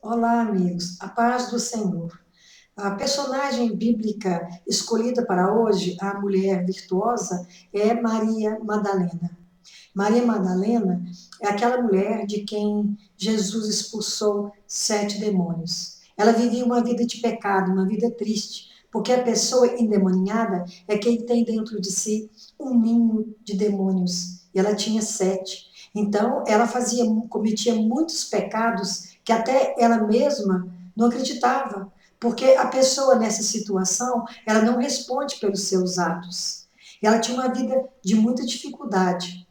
Olá, amigos. A paz do Senhor. A personagem bíblica escolhida para hoje, a mulher virtuosa, é Maria Madalena. Maria Madalena é aquela mulher de quem Jesus expulsou 7 demônios. Ela vivia uma vida de pecado, uma vida triste, porque a pessoa endemoniada é quem tem dentro de si um ninho de demônios. E ela tinha 7. Então, ela cometia muitos pecados que até ela mesma não acreditava, porque a pessoa nessa situação, ela não responde pelos seus atos. E ela tinha uma vida de muita dificuldade.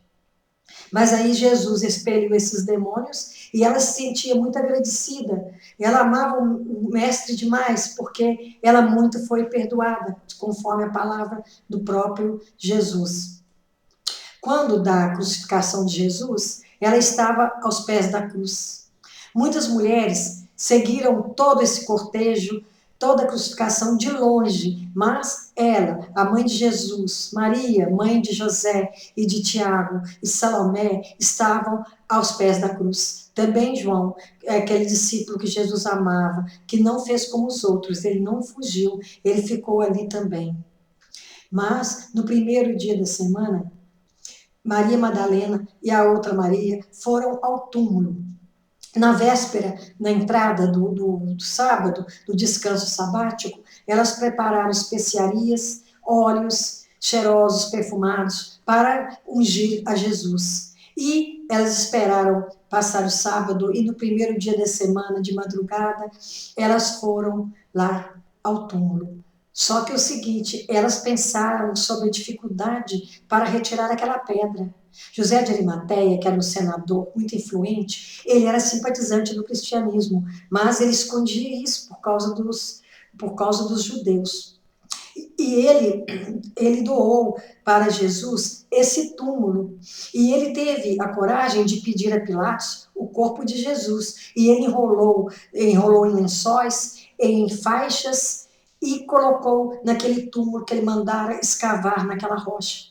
Mas aí Jesus expeliu esses demônios e ela se sentia muito agradecida. Ela amava o mestre demais, porque ela muito foi perdoada, conforme a palavra do próprio Jesus. Quando da crucificação de Jesus, ela estava aos pés da cruz. Muitas mulheres seguiram todo esse cortejo, toda a crucificação de longe, mas ela, a mãe de Jesus, Maria, mãe de José e de Tiago e Salomé, estavam aos pés da cruz. Também João, aquele discípulo que Jesus amava, que não fez como os outros, ele não fugiu, ele ficou ali também. Mas no primeiro dia da semana, Maria Madalena e a outra Maria foram ao túmulo. Na véspera, na entrada do sábado, do descanso sabático, elas prepararam especiarias, óleos cheirosos, perfumados, para ungir a Jesus. E elas esperaram passar o sábado, e no primeiro dia da semana, de madrugada, elas foram lá ao túmulo. Só que é o seguinte, elas pensaram sobre a dificuldade para retirar aquela pedra. José de Arimateia, que era um senador muito influente, ele era simpatizante do cristianismo, mas ele escondia isso por causa dos judeus. E ele doou para Jesus esse túmulo. E ele teve a coragem de pedir a Pilatos o corpo de Jesus. E ele enrolou em lençóis, em faixas, e colocou naquele túmulo que ele mandara escavar naquela rocha.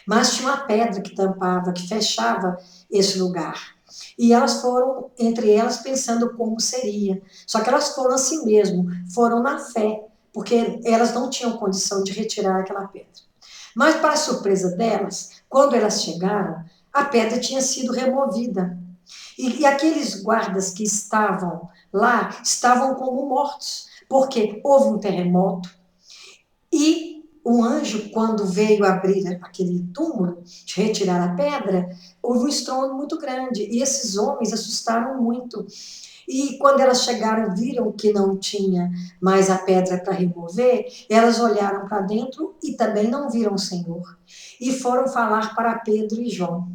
Mas tinha uma pedra que tampava, que fechava esse lugar. E elas foram, entre elas, pensando como seria. Só que elas foram assim mesmo, foram na fé, porque elas não tinham condição de retirar aquela pedra. Mas, para a surpresa delas, quando elas chegaram, a pedra tinha sido removida. E aqueles guardas que estavam lá estavam como mortos, porque houve um terremoto e o anjo, quando veio abrir aquele túmulo, retirar a pedra, houve um estrondo muito grande. E esses homens assustaram muito. E quando elas chegaram, viram que não tinha mais a pedra para remover, elas olharam para dentro e também não viram o Senhor. E foram falar para Pedro e João.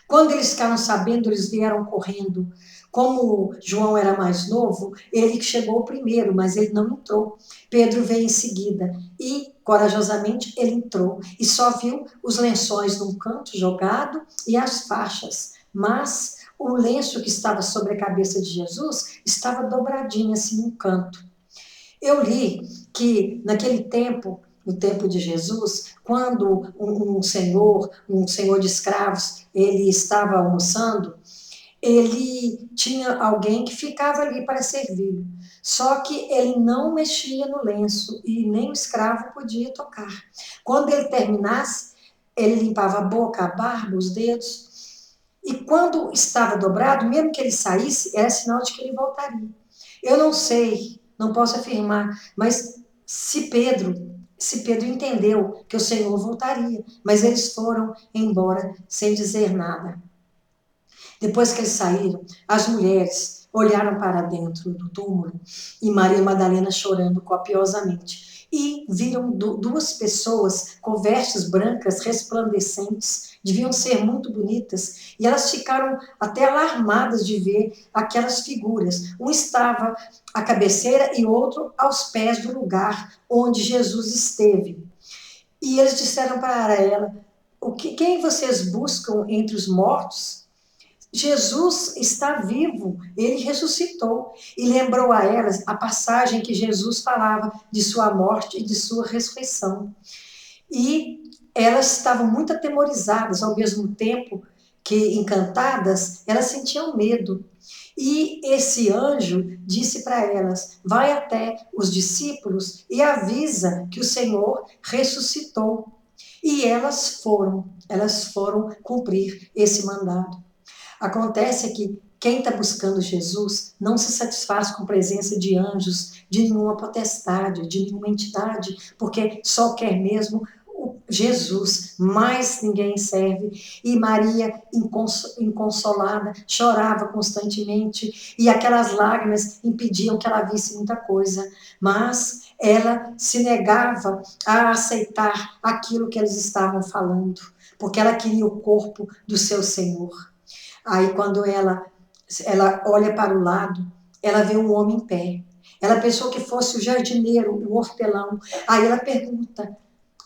Quando eles ficaram sabendo, eles vieram correndo. Como João era mais novo, ele chegou primeiro, mas ele não entrou. Pedro veio em seguida e, corajosamente, ele entrou e só viu os lençóis num canto jogado e as faixas. Mas o lenço que estava sobre a cabeça de Jesus estava dobradinho assim num canto. Eu li que naquele tempo, no tempo de Jesus, quando um senhor de escravos, ele estava almoçando, ele tinha alguém que ficava ali para servi-lo. Só que ele não mexia no lenço e nem o escravo podia tocar. Quando ele terminasse, ele limpava a boca, a barba, os dedos. E quando estava dobrado, mesmo que ele saísse, era sinal de que ele voltaria. Eu não sei, não posso afirmar, mas se Pedro entendeu que o Senhor voltaria, mas eles foram embora sem dizer nada. Depois que eles saíram, as mulheres olharam para dentro do túmulo e Maria Madalena chorando copiosamente. E viram duas pessoas com vestes brancas resplandecentes, deviam ser muito bonitas, e elas ficaram até alarmadas de ver aquelas figuras. Um estava à cabeceira e outro aos pés do lugar onde Jesus esteve. E eles disseram para ela: quem vocês buscam entre os mortos? Jesus está vivo, ele ressuscitou. E lembrou a elas a passagem que Jesus falava de sua morte e de sua ressurreição. E elas estavam muito atemorizadas, ao mesmo tempo que encantadas, elas sentiam medo. E esse anjo disse para elas: vai até os discípulos e avisa que o Senhor ressuscitou. E elas foram cumprir esse mandado. Acontece que quem está buscando Jesus não se satisfaz com a presença de anjos, de nenhuma potestade, de nenhuma entidade, porque só quer mesmo Jesus, mais ninguém serve. E Maria, inconsolada, chorava constantemente, e aquelas lágrimas impediam que ela visse muita coisa, mas ela se negava a aceitar aquilo que eles estavam falando, porque ela queria o corpo do seu Senhor. Aí, quando ela olha para o lado, ela vê um homem em pé. Ela pensou que fosse o jardineiro, o hortelão. Aí ela pergunta: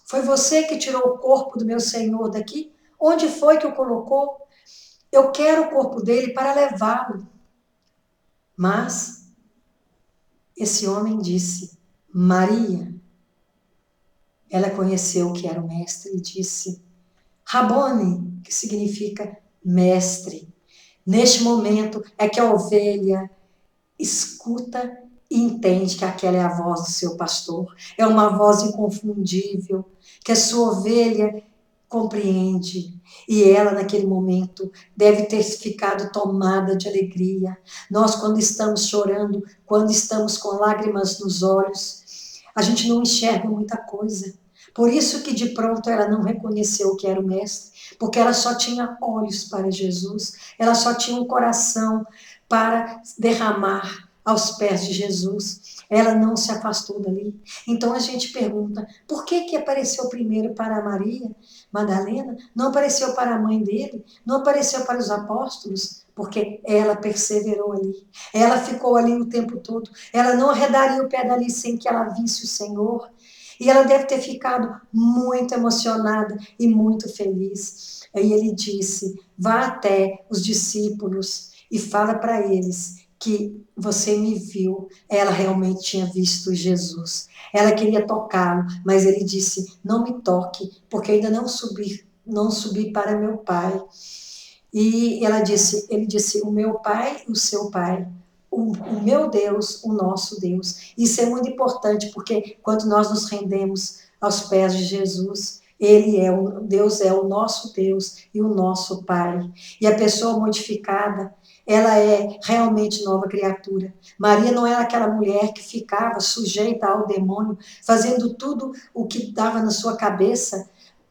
foi você que tirou o corpo do meu Senhor daqui? Onde foi que o colocou? Eu quero o corpo dele para levá-lo. Mas esse homem disse: Maria. Ela conheceu que era o mestre e disse: Rabone, que significa mestre. Neste momento é que a ovelha escuta e entende que aquela é a voz do seu pastor. É uma voz inconfundível, que a sua ovelha compreende. E ela, naquele momento, deve ter ficado tomada de alegria. Nós, quando estamos chorando, quando estamos com lágrimas nos olhos, a gente não enxerga muita coisa. Por isso que de pronto ela não reconheceu que era o mestre, porque ela só tinha olhos para Jesus, ela só tinha um coração para derramar aos pés de Jesus. Ela não se afastou dali. Então a gente pergunta, por que apareceu primeiro para Maria Madalena? Não apareceu para a mãe dele? Não apareceu para os apóstolos? Porque ela perseverou ali. Ela ficou ali o tempo todo. Ela não arredaria o pé dali sem que ela visse o Senhor. E ela deve ter ficado muito emocionada e muito feliz. Aí ele disse: vá até os discípulos e fala para eles que você me viu. Ela realmente tinha visto Jesus. Ela queria tocá-lo, mas ele disse: não me toque, porque ainda não subi para meu Pai. E ele disse: o meu Pai, o seu Pai. O meu Deus, o nosso Deus. Isso é muito importante, porque quando nós nos rendemos aos pés de Jesus, Deus é o nosso Deus e o nosso Pai. E a pessoa modificada, ela é realmente nova criatura. Maria não era aquela mulher que ficava sujeita ao demônio, fazendo tudo o que dava na sua cabeça,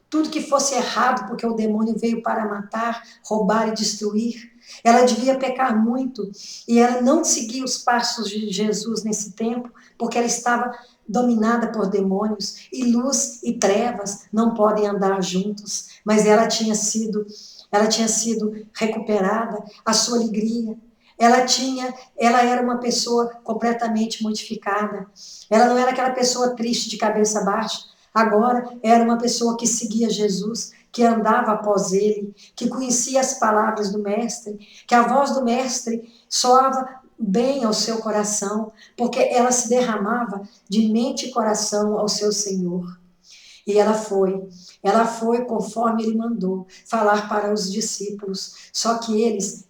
tudo que fosse errado, porque o demônio veio para matar, roubar e destruir. Ela devia pecar muito, e ela não seguia os passos de Jesus nesse tempo, porque ela estava dominada por demônios, e luz e trevas não podem andar juntos, mas ela tinha sido recuperada, a sua alegria. Ela era uma pessoa completamente modificada. Ela não era aquela pessoa triste de cabeça baixa. Agora era uma pessoa que seguia Jesus, que andava após ele, que conhecia as palavras do Mestre, que a voz do Mestre soava bem ao seu coração, porque ela se derramava de mente e coração ao seu Senhor. E ela foi conforme ele mandou, falar para os discípulos. Só que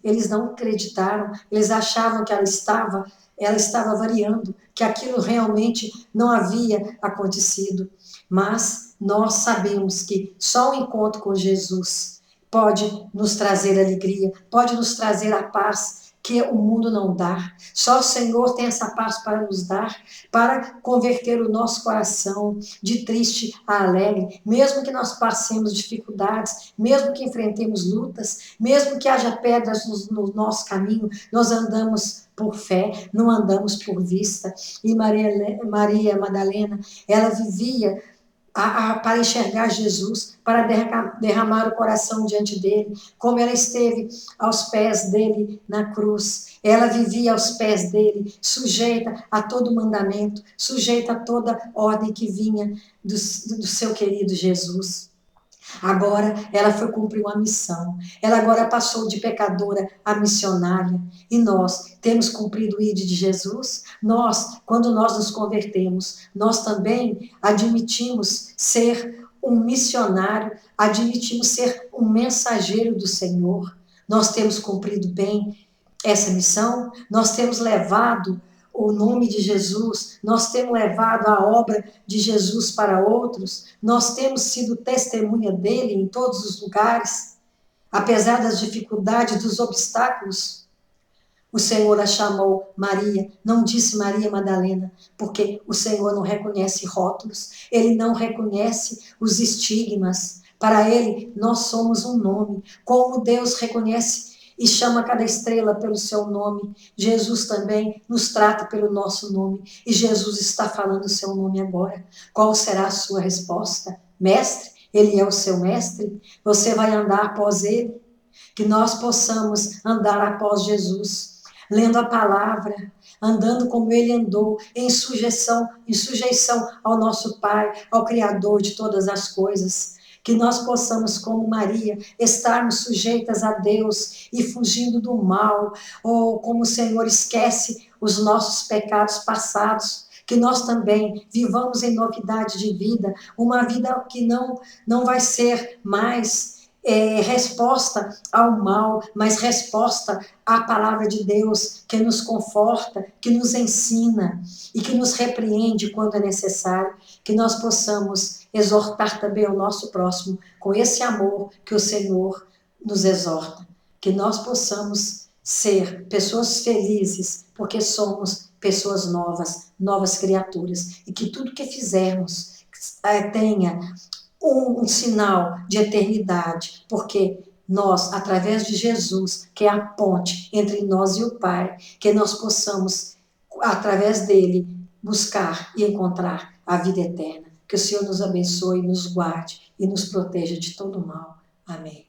eles não acreditaram, eles achavam que ela estava variando, que aquilo realmente não havia acontecido. Mas nós sabemos que só o encontro com Jesus pode nos trazer alegria, pode nos trazer a paz que o mundo não dá. Só o Senhor tem essa paz para nos dar, para converter o nosso coração de triste a alegre, mesmo que nós passemos dificuldades, mesmo que enfrentemos lutas, mesmo que haja pedras no nosso caminho, nós andamos por fé, não andamos por vista. E Maria Madalena, ela vivia para enxergar Jesus, para derramar o coração diante dele, como ela esteve aos pés dele na cruz. Ela vivia aos pés dele, sujeita a todo mandamento, sujeita a toda ordem que vinha do seu querido Jesus. Agora ela foi cumprir uma missão. Ela agora passou de pecadora a missionária. E nós temos cumprido o ID de Jesus? Nós, quando nós nos convertemos, nós também admitimos ser um missionário, admitimos ser um mensageiro do Senhor. Nós temos cumprido bem essa missão, nós temos levado o nome de Jesus, nós temos levado a obra de Jesus para outros, nós temos sido testemunha dele em todos os lugares, apesar das dificuldades, dos obstáculos. O Senhor a chamou Maria, não disse Maria Madalena, porque o Senhor não reconhece rótulos, ele não reconhece os estigmas. Para ele, nós somos um nome. Como Deus reconhece e chama cada estrela pelo seu nome, Jesus também nos trata pelo nosso nome. E Jesus está falando o seu nome agora. Qual será a sua resposta? Mestre, ele é o seu mestre? Você vai andar após ele? Que nós possamos andar após Jesus, lendo a palavra, andando como ele andou, em sujeição ao nosso Pai, ao Criador de todas as coisas. Que nós possamos, como Maria, estarmos sujeitas a Deus e fugindo do mal, ou como o Senhor esquece os nossos pecados passados, que nós também vivamos em novidade de vida, uma vida que não vai ser mais resposta ao mal, mas resposta à palavra de Deus, que nos conforta, que nos ensina e que nos repreende quando é necessário, que nós possamos exortar também o nosso próximo com esse amor que o Senhor nos exorta, que nós possamos ser pessoas felizes, porque somos pessoas novas, novas criaturas, e que tudo que fizermos tenha um sinal de eternidade, porque nós, através de Jesus, que é a ponte entre nós e o Pai, que nós possamos, através dele, buscar e encontrar a vida eterna. Que o Senhor nos abençoe, nos guarde e nos proteja de todo mal. Amém.